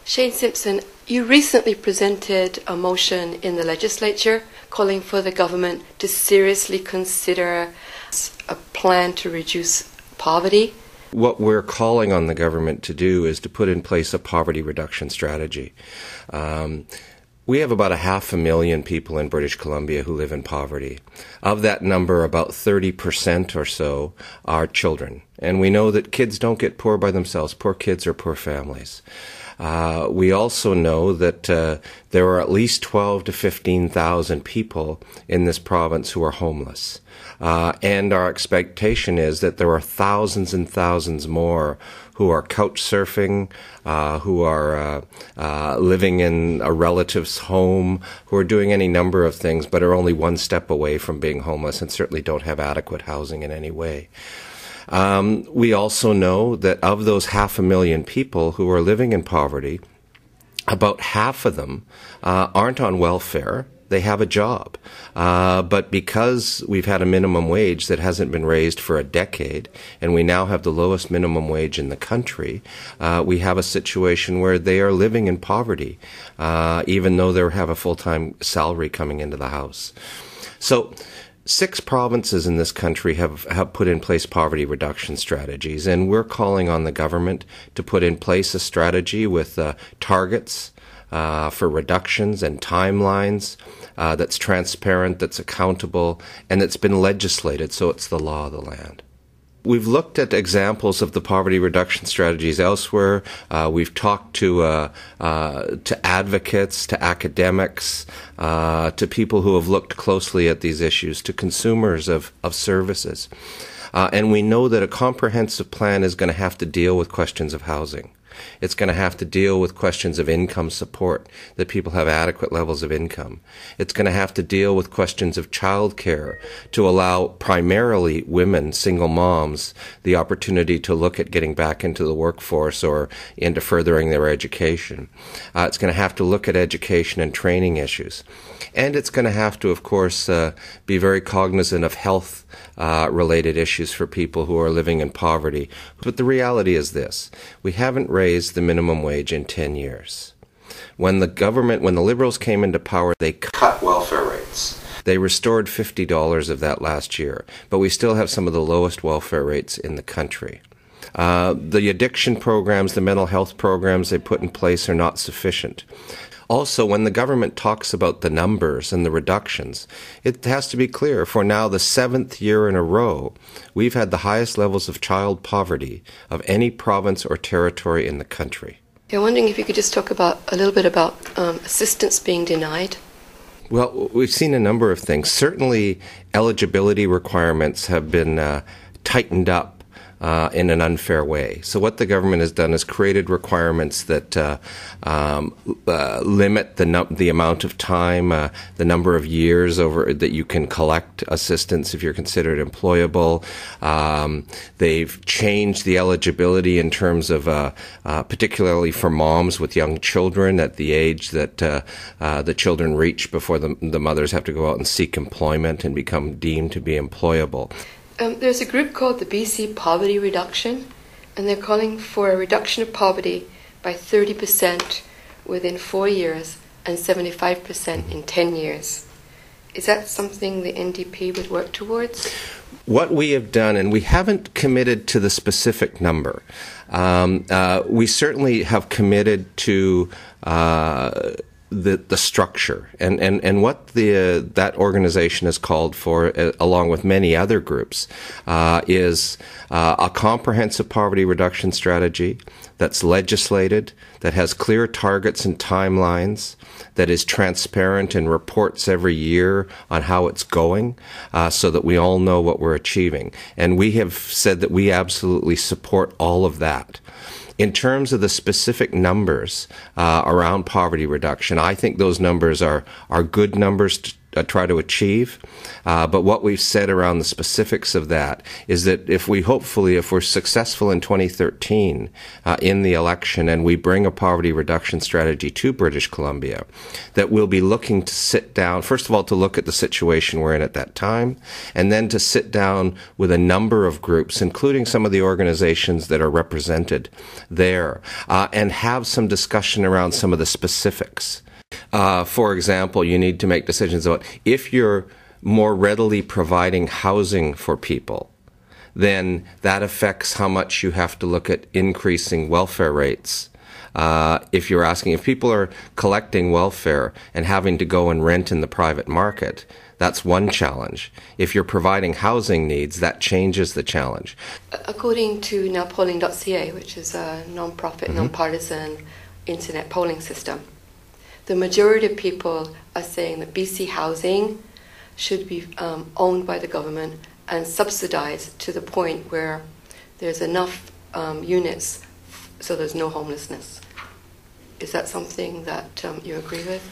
Shane Simpson, you recently presented a motion in the legislature calling for the government to seriously consider a plan to reduce poverty. What we're calling on the government to do is to put in place a poverty reduction strategy. We have about 500,000 people in British Columbia who live in poverty. Of that number, about 30% or so are children. And we know that kids don't get poor by themselves. Poor kids are poor families. We also know that there are at least 12 to 15,000 people in this province who are homeless. And our expectation is that there are thousands and thousands more who are couch surfing, who are living in a relative's home, who are doing any number of things, but are only one step away from being homeless and certainly don't have adequate housing in any way. We also know that of those 500,000 people who are living in poverty, about half of them aren't on welfare. They have a job. But because we've had a minimum wage that hasn't been raised for a decade, and we now have the lowest minimum wage in the country, we have a situation where they are living in poverty, even though they have a full-time salary coming into the house. So 6 provinces in this country have put in place poverty reduction strategies, and we're calling on the government to put in place a strategy with targets for reductions and timelines that's transparent, that's accountable, and that's been legislated, so it's the law of the land. We've looked at examples of the poverty reduction strategies elsewhere. We've talked to advocates, to academics, to people who have looked closely at these issues, to consumers of services. And we know that a comprehensive plan is going to have to deal with questions of housing. It's going to have to deal with questions of income support, that people have adequate levels of income. It's going to have to deal with questions of childcare to allow primarily women, single moms, the opportunity to look at getting back into the workforce or into furthering their education. It's going to have to look at education and training issues. And it's going to have to, of course, be very cognizant of health related issues for people who are living in poverty. But the reality is this: we haven't raised the minimum wage in 10 years. When the Liberals came into power, they cut welfare rates. They restored $50 of that last year, but we still have some of the lowest welfare rates in the country. The addiction programs, the mental health programs they put in place are not sufficient. Also, when the government talks about the numbers and the reductions, it has to be clear, for now the 7th year in a row, we've had the highest levels of child poverty of any province or territory in the country. I'm wondering if you could just talk a little bit about assistance being denied. Well, we've seen a number of things. Certainly, eligibility requirements have been tightened up in an unfair way. So what the government has done is created requirements that limit the amount of time, the number of years that you can collect assistance if you're considered employable. They've changed the eligibility in terms of, particularly for moms with young children, at the age that the children reach before the mothers have to go out and seek employment and become deemed to be employable. There's a group called the BC Poverty Reduction, and they're calling for a reduction of poverty by 30% within 4 years and 75% in 10 years. Is that something the NDP would work towards? What we have done, and we haven't committed to the specific number, we certainly have committed to the structure and what that organization has called for, along with many other groups, is a comprehensive poverty reduction strategy that's legislated, that has clear targets and timelines, that is transparent and reports every year on how it's going, so that we all know what we're achieving. And we have said that we absolutely support all of that. In terms of the specific numbers around poverty reduction, I think those numbers are good numbers try to achieve. But what we've said around the specifics of that is that if we're successful in 2013 in the election and we bring a poverty reduction strategy to British Columbia, that we'll be looking to sit down, first of all, to look at the situation we're in at that time, and then to sit down with a number of groups, including some of the organizations that are represented there, and have some discussion around some of the specifics. For example, you need to make decisions about if you're more readily providing housing for people, then that affects how much you have to look at increasing welfare rates. If you're asking, if people are collecting welfare and having to go and rent in the private market, that's one challenge. If you're providing housing needs, that changes the challenge. According to nowpolling.ca, which is a non-profit, non-partisan internet polling system, the majority of people are saying that BC housing should be owned by the government and subsidized to the point where there's enough units so there's no homelessness. Is that something that you agree with?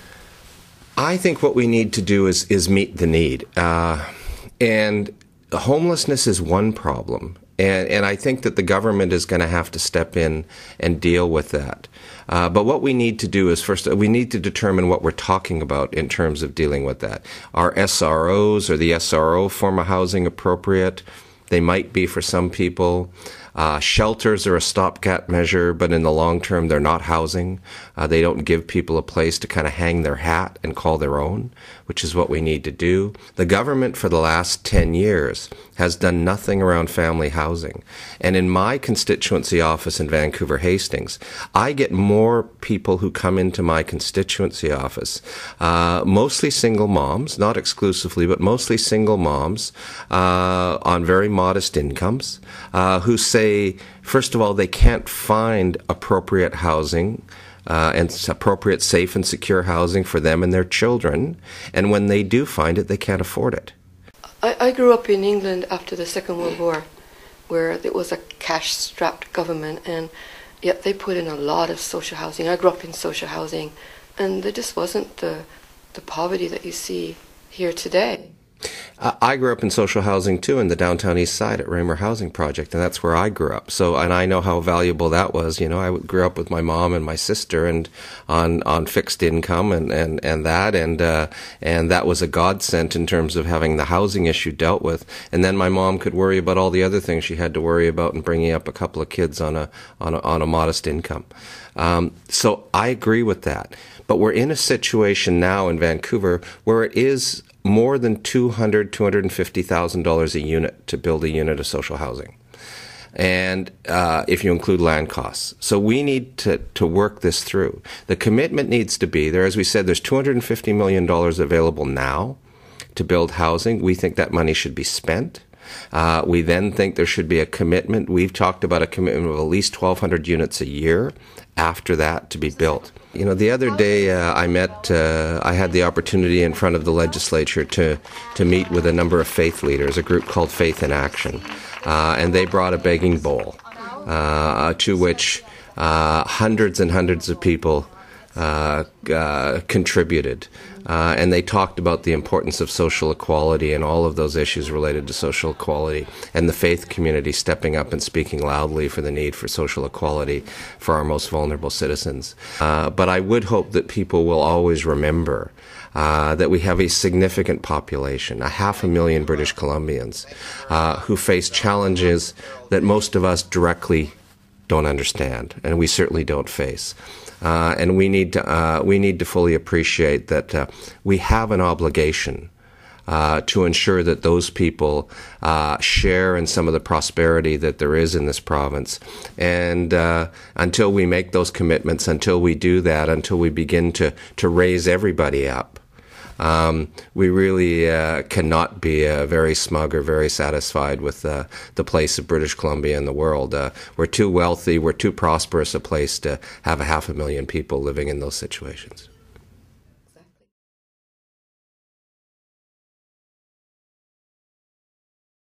I think what we need to do is meet the need. And homelessness is one problem. And I think that the government is going to have to step in and deal with that. But what we need to do is, first, we need to determine what we're talking about in terms of dealing with that. Are SROs or the SRO form of housing appropriate? They might be for some people. Shelters are a stopgap measure, but in the long term, they're not housing. They don't give people a place to kind of hang their hat and call their own, which is what we need to do. The government for the last 10 years has done nothing around family housing. And in my constituency office in Vancouver Hastings, I get more people who come into my constituency office, mostly single moms, not exclusively, but mostly single moms on very modest incomes, who say, first of all, they can't find appropriate housing and appropriate safe and secure housing for them and their children. And when they do find it, they can't afford it. I grew up in England after the Second World War, where it was a cash-strapped government, and yet they put in a lot of social housing. I grew up in social housing, and there just wasn't the poverty that you see here today. I grew up in social housing too, in the downtown east side at Raymer Housing Project, and that's where I grew up. So, and I know how valuable that was. You know, I grew up with my mom and my sister, and on fixed income, and that was a godsend in terms of having the housing issue dealt with. And then my mom could worry about all the other things she had to worry about in bringing up a couple of kids on a modest income. So I agree with that. But we're in a situation now in Vancouver where it is more than $250,000 a unit to build a unit of social housing, and if you include land costs. So we need to work this through. The commitment needs to be there. As we said, there's $250 million available now to build housing. We think that money should be spent. We then think there should be a commitment. We've talked about a commitment of at least 1,200 units a year after that to be built. You know, the other day I had the opportunity in front of the legislature to meet with a number of faith leaders, a group called Faith in Action, and they brought a begging bowl to which hundreds and hundreds of people contributed. And they talked about the importance of social equality and all of those issues related to social equality, and the faith community stepping up and speaking loudly for the need for social equality for our most vulnerable citizens. But I would hope that people will always remember that we have a significant population, 500,000 British Columbians, who face challenges that most of us directly don't understand, and we certainly don't face. And we need to fully appreciate that we have an obligation to ensure that those people share in some of the prosperity that there is in this province. And until we make those commitments, until we do that, until we begin to raise everybody up, we really cannot be very smug or very satisfied with the place of British Columbia in the world. We're too wealthy, we're too prosperous a place to have 500,000 people living in those situations.